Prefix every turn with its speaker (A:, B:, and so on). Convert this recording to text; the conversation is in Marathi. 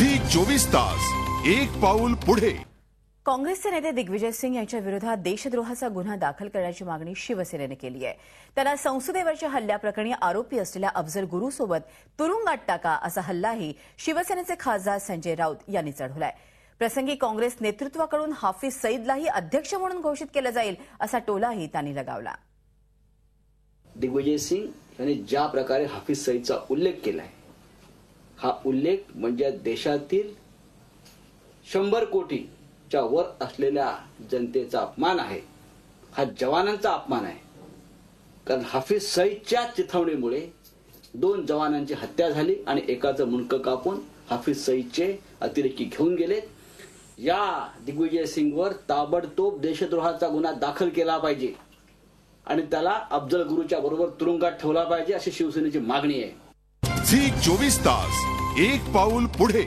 A: झी 24 तास एक पाऊल पुढे।
B: काँग्रेसचे नेते दिग्विजय सिंग यांच्या विरोधात देशद्रोहाचा गुन्हा दाखल करण्याची मागणी शिवसेनेने केली आहे। त्यांना संसदेवरच्या हल्ल्याप्रकरणी आरोपी असलेल्या अफजल गुरुसोबत तुरुंगात टाका असा हल्लाही शिवसेनेचे खासदार संजय राऊत यांनी चढवलाय। प्रसंगी काँग्रेस नेतृत्वाकडून हाफिज सईदलाही अध्यक्ष म्हणून घोषित केलं जाईल असा टोलाही त्यांनी लगावला।
C: दिग्विजय सिंग यांनी ज्या प्रकारे हाफिज सईदचा उल्लेख केलाय, हा उल्लेख म्हणजे देशातील 100 कोटीच्या वर असलेल्या जनतेचा अपमान आहे, हा जवानांचा अपमान आहे। कारण हाफिज सईदच्या चिथावणीमुळे 2 जवानांची हत्या झाली आणि एकाचं मुंडकं कापून हाफिज सईदचे अतिरेकी घेऊन गेले। या दिग्विजय सिंगवर ताबडतोब देशद्रोहाचा गुन्हा दाखल केला पाहिजे आणि त्याला अफजल गुरुच्या बरोबर तुरुंगात ठेवला पाहिजे अशी शिवसेनेची मागणी आहे।
A: झी 24 तास एक पाऊल पुढे।